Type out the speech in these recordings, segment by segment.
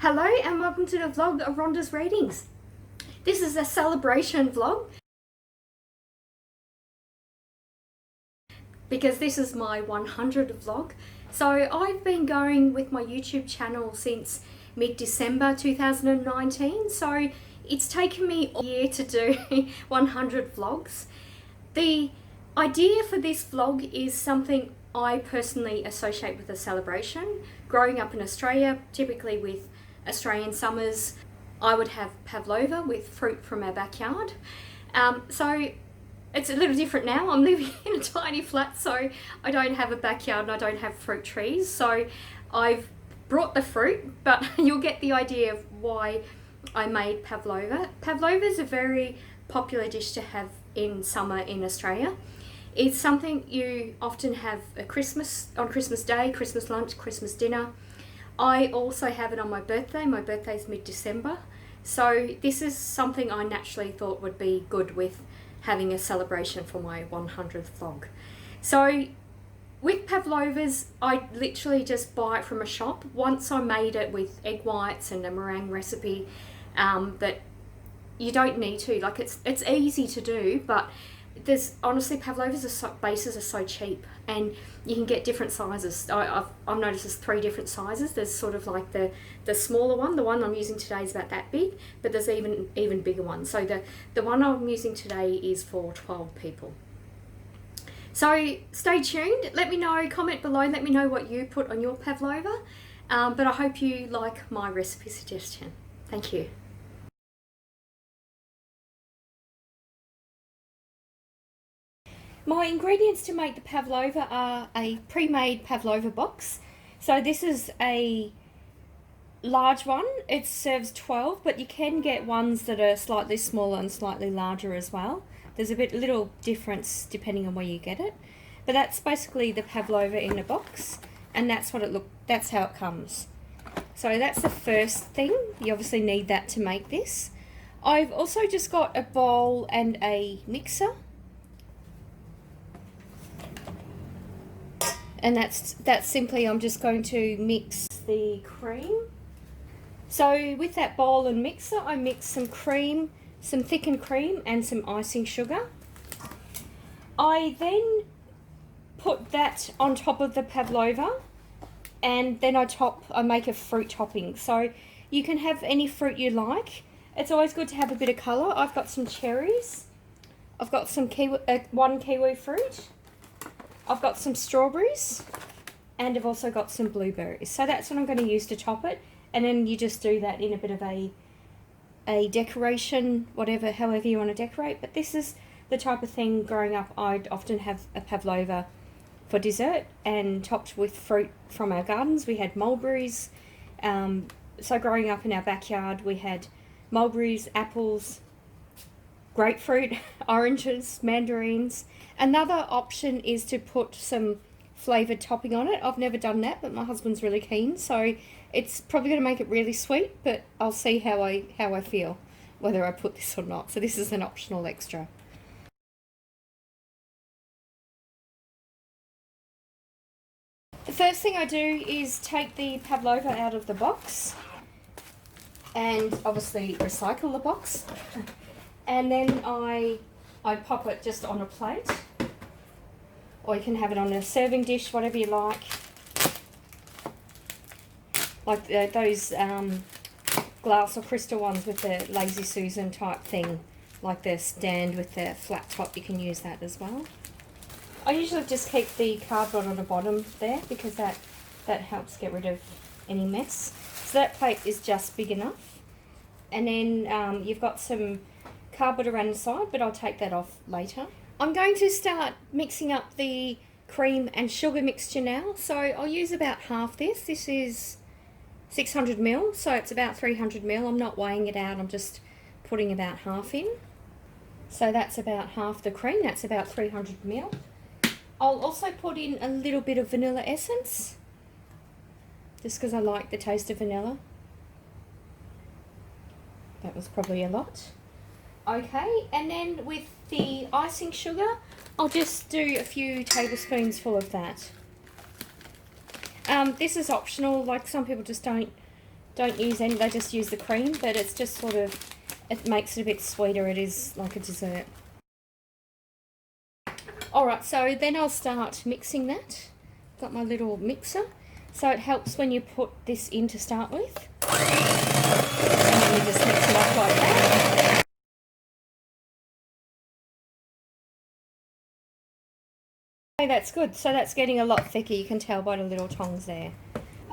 Hello and welcome to the vlog of Rhonda's Readings. This is a celebration vlog because this is my 100th vlog. So I've been going with my YouTube channel since mid-December 2019, so it's taken me a year to do 100 vlogs. The idea for this vlog is something I personally associate with a celebration. Growing up in Australia, typically with Australian summers, I would have Pavlova with fruit from our backyard. So it's a little different now. I'm living in a tiny flat, so I don't have a backyard and I don't have fruit trees. So I've brought the fruit, but you'll get the idea of why I made Pavlova. Pavlova is a very popular dish to have in summer in Australia. It's something you often have on Christmas Day, Christmas lunch, Christmas dinner. I also have it on my birthday. My birthday is mid-December. So this is something I naturally thought would be good with having a celebration for my 100th vlog. So with Pavlovas, I literally just buy it from a shop. Once I made it with egg whites and a meringue recipe, that you don't need to. Like it's easy to do, but there's honestly Pavlovas bases are so cheap, and you can get different sizes. I've noticed there's 3 different sizes. There's sort of like the smaller one. The one I'm using today is about that big, but there's even bigger ones. So the one I'm using today is for 12 people. So stay tuned. Let me know, comment below, let me know what you put on your Pavlova. But I hope you like my recipe suggestion. Thank you. My ingredients to make the Pavlova are a pre-made Pavlova box. So this is a large one. It serves 12, but you can get ones that are slightly smaller and slightly larger as well. There's a little difference depending on where you get it. But that's basically the Pavlova in a box, and that's how it comes. So that's the first thing. You obviously need that to make this. I've also just got a bowl and a mixer. And that's simply, I'm just going to mix the cream. So with that bowl and mixer, I mix some cream, some thickened cream and some icing sugar. I then put that on top of the Pavlova, and then I make a fruit topping. So you can have any fruit you like. It's always good to have a bit of colour. I've got some cherries. I've got some one kiwi fruit. I've got some strawberries, and I've also got some blueberries. So that's what I'm going to use to top it, and then you just do that in a bit of a decoration, however you want to decorate. But this is the type of thing growing up I'd often have a Pavlova for dessert, and topped with fruit from our gardens. We had mulberries. So growing up in our backyard, we had mulberries, apples, grapefruit, oranges, mandarins. Another option is to put some flavoured topping on it. I've never done that, but my husband's really keen, so it's probably going to make it really sweet, but I'll see how I feel, whether I put this or not. So this is an optional extra. The first thing I do is take the Pavlova out of the box and obviously recycle the box. And then I pop it just on a plate, or you can have it on a serving dish, whatever you like. Like those glass or crystal ones with the Lazy Susan type thing, like the stand with the flat top, you can use that as well. I usually just keep the cardboard on the bottom there because that helps get rid of any mess. So that plate is just big enough. And then you've got some cardboard around the side, but I'll take that off later. I'm going to start mixing up the cream and sugar mixture now. So I'll use about half this. This is 600 ml, so it's about 300 ml. I'm not weighing it out, I'm just putting about half in. So that's about half the cream, that's about 300 ml. I'll also put in a little bit of vanilla essence, just because I like the taste of vanilla. That was probably a lot. Okay, and then with the icing sugar, I'll just do a few tablespoons full of that. This is optional, like some people just don't don't use any, they just use the cream, but it's just sort of, it makes it a bit sweeter. It is like a dessert. Alright, so then I'll start mixing that. Got my little mixer. So it helps when you put this in to start with. And then you just mix it up like that. Okay, that's good. So that's getting a lot thicker. You can tell by the little tongs there.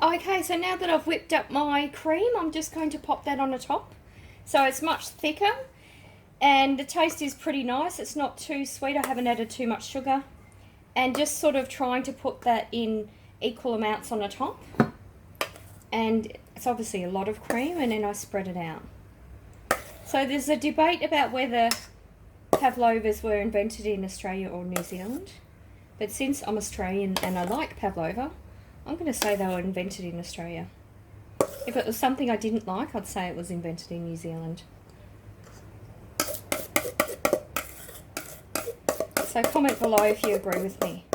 Okay, so now that I've whipped up my cream, I'm just going to pop that on the top. So it's much thicker. And the taste is pretty nice. It's not too sweet. I haven't added too much sugar. And just sort of trying to put that in equal amounts on the top. And it's obviously a lot of cream, and then I spread it out. So there's a debate about whether Pavlovas were invented in Australia or New Zealand. But since I'm Australian and I like Pavlova, I'm going to say they were invented in Australia. If it was something I didn't like, I'd say it was invented in New Zealand. So comment below if you agree with me.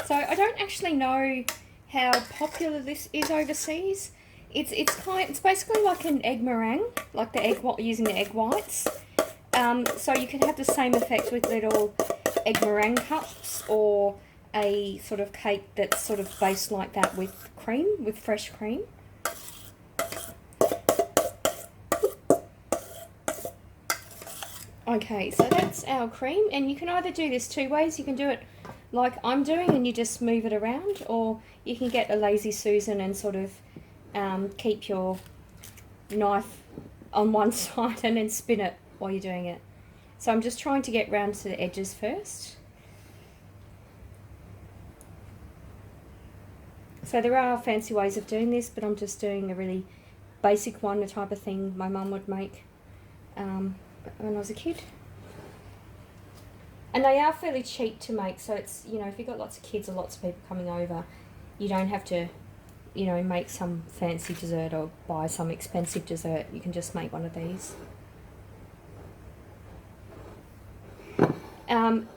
So I don't actually know how popular this is overseas. It's basically like an egg meringue, like the egg using the egg whites. So you can have the same effect with little egg meringue cups, or a sort of cake that's sort of based like that with cream, with fresh cream. Okay, so that's our cream, and you can either do this two ways. You can do it like I'm doing and you just move it around, or you can get a lazy Susan and sort of keep your knife on one side and then spin it while you're doing it. So I'm just trying to get round to the edges first. So there are fancy ways of doing this, but I'm just doing a really basic one, the type of thing my mum would make when I was a kid. And they are fairly cheap to make, so it's, you know, if you've got lots of kids or lots of people coming over, you don't have to, you know, make some fancy dessert or buy some expensive dessert. You can just make one of these.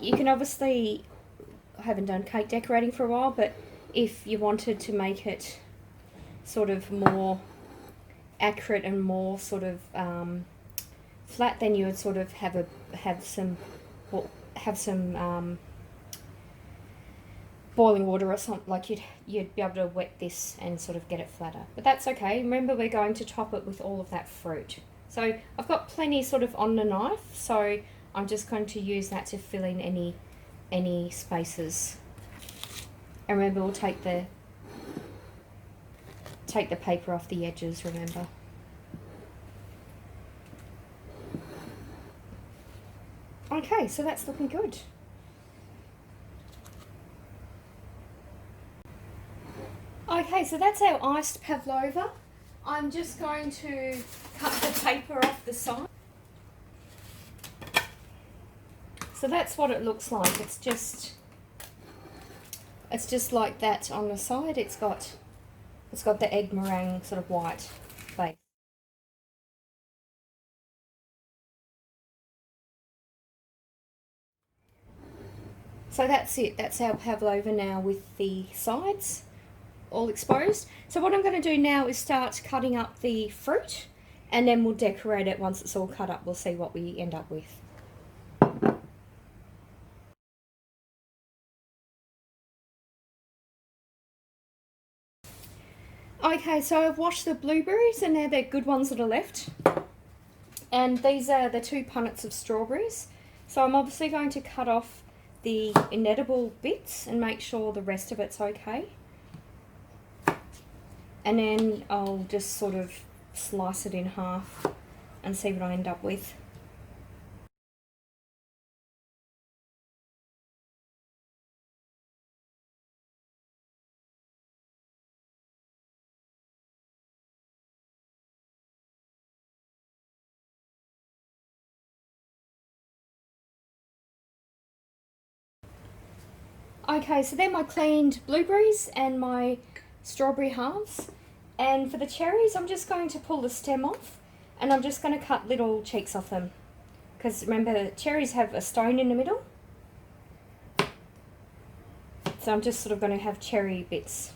You can obviously, I haven't done cake decorating for a while, but if you wanted to make it sort of more accurate and more sort of flat, then you would sort of have some boiling water or something, like you'd be able to wet this and sort of get it flatter. But that's okay. Remember, we're going to top it with all of that fruit. So I've got plenty sort of on the knife, so I'm just going to use that to fill in any spaces. And remember, we'll take the paper off the edges, remember. Okay, so that's looking good. Okay, so that's our iced pavlova. I'm just going to cut the paper off the side. So that's what it looks like. It's just like that on the side. It's got the egg meringue sort of white base. So that's it. That's our pavlova now with the sides all exposed. So what I'm going to do now is start cutting up the fruit, and then we'll decorate it once it's all cut up. We'll see what we end up with. Okay, so I've washed the blueberries, and they're the good ones that are left. And these are the 2 punnets of strawberries. So I'm obviously going to cut off the inedible bits and make sure the rest of it's okay. And then I'll just sort of slice it in half and see what I end up with. Okay, so they're my cleaned blueberries and my strawberry halves. And for the cherries, I'm just going to pull the stem off, and I'm just going to cut little cheeks off them. Because remember, cherries have a stone in the middle. So I'm just sort of going to have cherry bits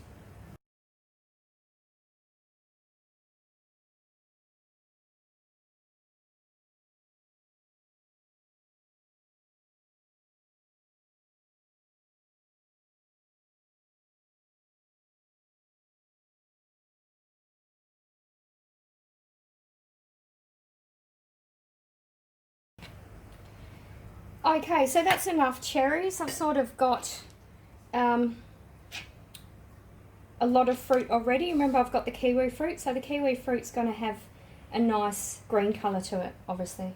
Okay, so that's enough cherries. I've sort of got a lot of fruit already. Remember, I've got the kiwi fruit, so the kiwi fruit's going to have a nice green colour to it, obviously.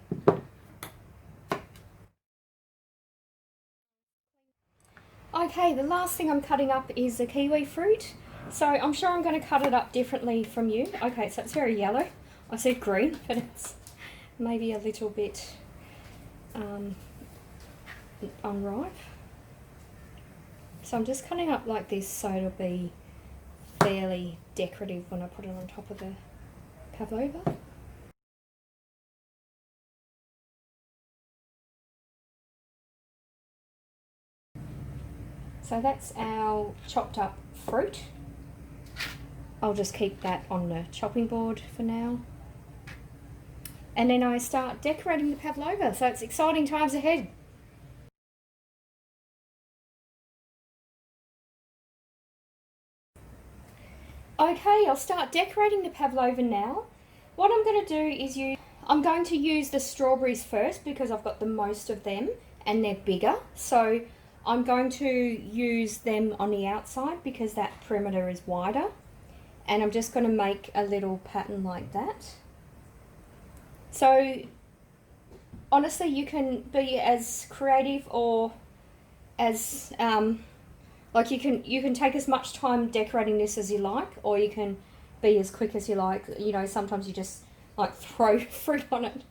Okay, the last thing I'm cutting up is the kiwi fruit. So I'm sure I'm going to cut it up differently from you. Okay, so it's very yellow. I said green, but it's maybe a little bit unripe. So I'm just cutting up like this so it'll be fairly decorative when I put it on top of the pavlova. So that's our chopped up fruit. I'll just keep that on the chopping board for now. And then I start decorating the pavlova, so it's exciting times ahead. Okay, I'll start decorating the pavlova now. What I'm going to do is I'm going to use the strawberries first because I've got the most of them and they're bigger. So I'm going to use them on the outside because that perimeter is wider. And I'm just going to make a little pattern like that. So honestly, you can be as creative or as like you can take as much time decorating this as you like, or you can be as quick as you like. You know, sometimes you just like throw fruit on it.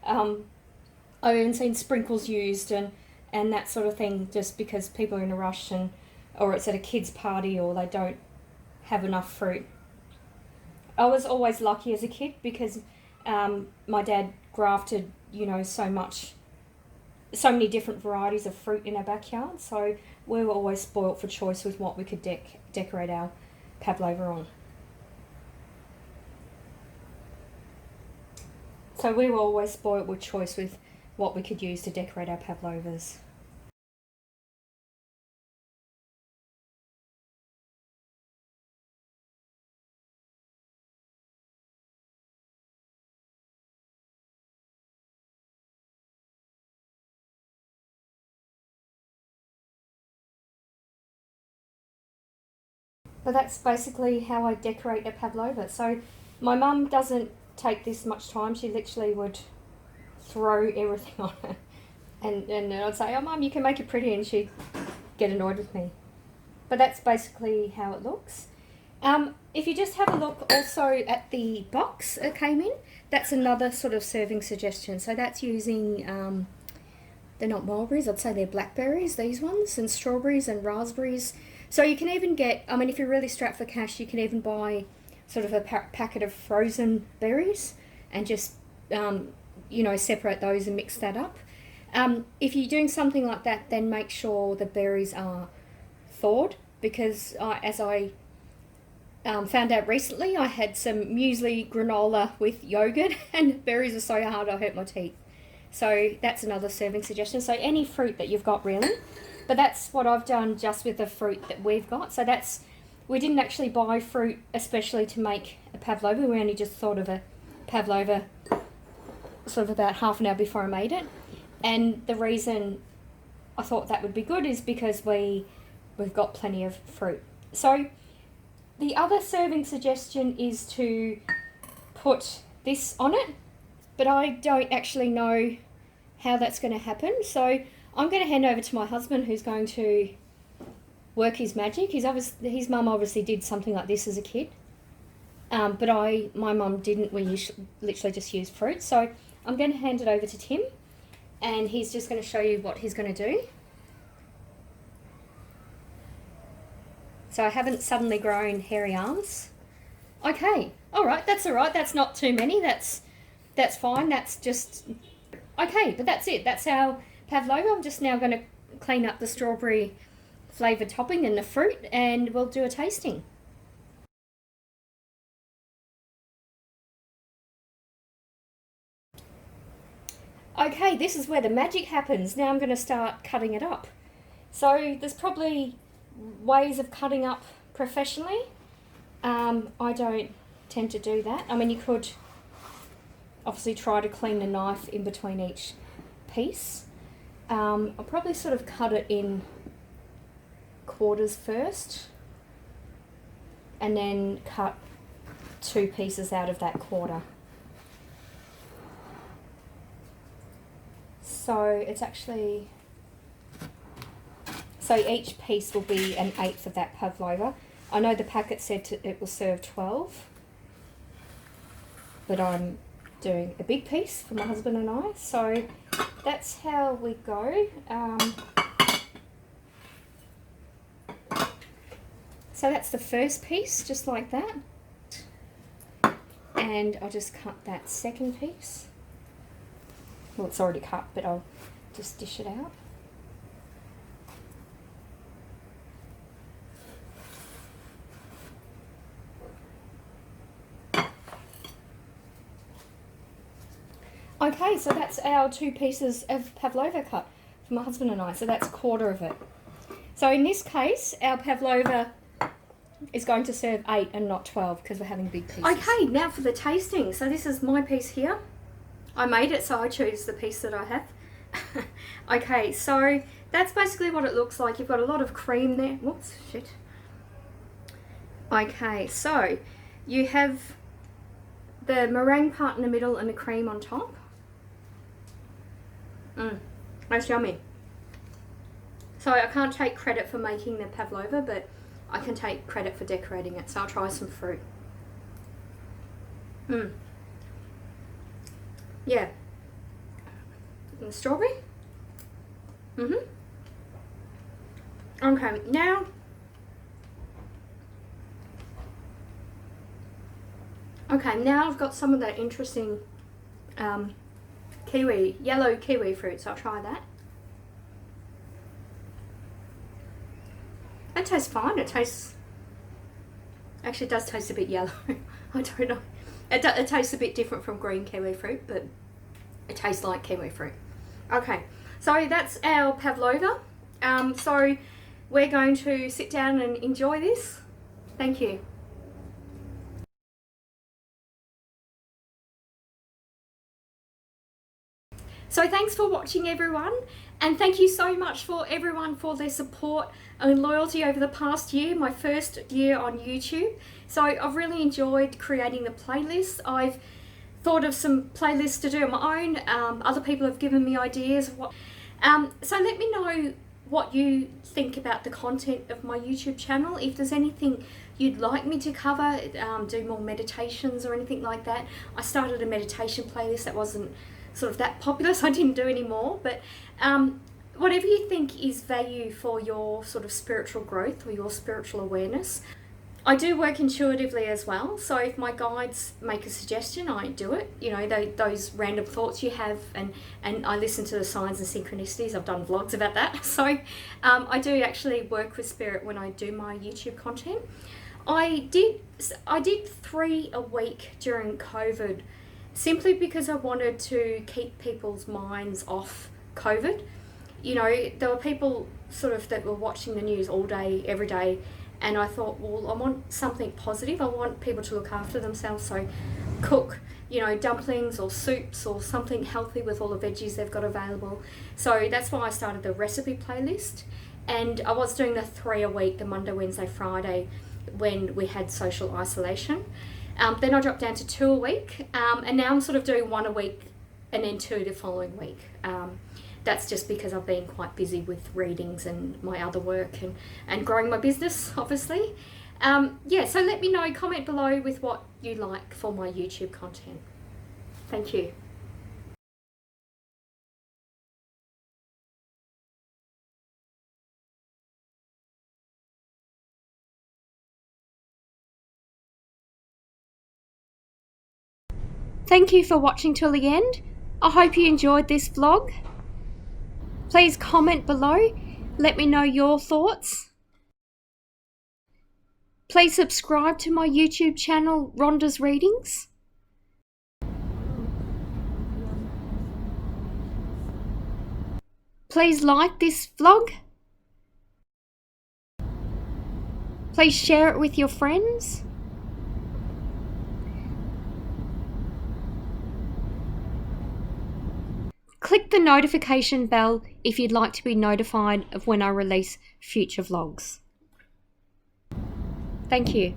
I've even seen sprinkles used and that sort of thing, just because people are in a rush or it's at a kid's party or they don't have enough fruit. I was always lucky as a kid because my dad grafted, you know, so many different varieties of fruit in our backyard, so we were always spoilt for choice with what we could decorate our pavlova on. So we were always spoilt with choice with what we could use to decorate our pavlovas. But that's basically how I decorate a pavlova. So my mum doesn't take this much time. She literally would throw everything on it. And I'd say, oh mum, you can make it pretty, and she'd get annoyed with me. But that's basically how it looks. If you just have a look also at the box it came in, that's another sort of serving suggestion. So that's using, they're not mulberries, I'd say they're blackberries, these ones, and strawberries and raspberries. So you can even get, I mean, if you're really strapped for cash, you can even buy sort of a packet of frozen berries and just, you know, separate those and mix that up. If you're doing something like that, then make sure the berries are thawed, because as I found out recently, I had some muesli granola with yogurt and berries are so hard I hurt my teeth. So that's another serving suggestion. So any fruit that you've got, really. But that's what I've done just with the fruit that we've got. So we didn't actually buy fruit especially to make a pavlova. We only just thought of a pavlova sort of about half an hour before I made it. And the reason I thought that would be good is because we've got plenty of fruit. So the other serving suggestion is to put this on it, but I don't actually know how that's going to happen. So I'm going to hand over to my husband, who's going to work his magic. His mum obviously did something like this as a kid, but my mum didn't. We literally just used fruit. So I'm going to hand it over to Tim, and he's just going to show you what he's going to do. So I haven't suddenly grown hairy arms. Okay, all right, that's not too many. That's fine. That's just okay. But that's it. That's our pavlova. I'm just now going to clean up the strawberry flavoured topping and the fruit, and we'll do a tasting. Okay, this is where the magic happens. Now I'm going to start cutting it up. So there's probably ways of cutting up professionally. I don't tend to do that. I mean, you could obviously try to clean the knife in between each piece. I'll probably sort of cut it in quarters first and then cut 2 pieces out of that quarter. So it's actually, so each piece will be 1/8 of that pavlova. I know the packet said it will serve 12, but I'm doing a big piece for my husband and I, so that's how we go. So that's the first piece, just like that. And I'll just cut that second piece. Well, it's already cut, but I'll just dish it out. Okay, so that's our 2 pieces of pavlova cut for my husband and I. So that's 1/4 of it. So in this case, our pavlova is going to serve 8 and not 12 because we're having big pieces. Okay, now for the tasting. So this is my piece here. I made it, so I choose the piece that I have. Okay, so that's basically what it looks like. You've got a lot of cream there. Whoops, shit. Okay, so you have the meringue part in the middle and the cream on top. That's yummy. So I can't take credit for making the pavlova, but I can take credit for decorating it. So I'll try some fruit. Yeah. And strawberry. Okay, now I've got some of that interesting yellow kiwi fruit, so I'll try that. That tastes fine. It actually does taste a bit yellow. I don't know. It tastes a bit different from green kiwi fruit, but it tastes like kiwi fruit. Okay, so that's our pavlova. So we're going to sit down and enjoy this. Thank you. So thanks for watching, everyone, and thank you so much for everyone for their support and loyalty over the past year, my first year on YouTube. So I've really enjoyed creating the playlist. I've thought of some playlists to do on my own. Other people have given me ideas. So let me know what you think about the content of my YouTube channel. If there's anything you'd like me to cover, do more meditations or anything like that. I started a meditation playlist that wasn't sort of that popular, so I didn't do any more, but whatever you think is value for your sort of spiritual growth or your spiritual awareness. I do work intuitively as well, so if my guides make a suggestion, I do it. You know, those random thoughts you have, and I listen to the signs and synchronicities. I've done vlogs about that, so I do actually work with spirit when I do my YouTube content. I did 3 a week during COVID, simply because I wanted to keep people's minds off COVID. You know, there were people sort of that were watching the news all day, every day, and I thought, well, I want something positive. I want people to look after themselves, so cook, you know, dumplings or soups or something healthy with all the veggies they've got available. So that's why I started the recipe playlist, and I was doing the 3 a week, the Monday, Wednesday, Friday, when we had social isolation. Then I dropped down to 2 a week, and now I'm sort of doing 1 a week and then 2 the following week. That's just because I've been quite busy with readings and my other work and growing my business, obviously. Yeah, so let me know, comment below with what you like for my YouTube content. Thank you. Thank you for watching till the end. I hope you enjoyed this vlog. Please comment below. Let me know your thoughts. Please subscribe to my YouTube channel, Rhonda's Readings. Please like this vlog. Please share it with your friends. Click the notification bell if you'd like to be notified of when I release future vlogs. Thank you.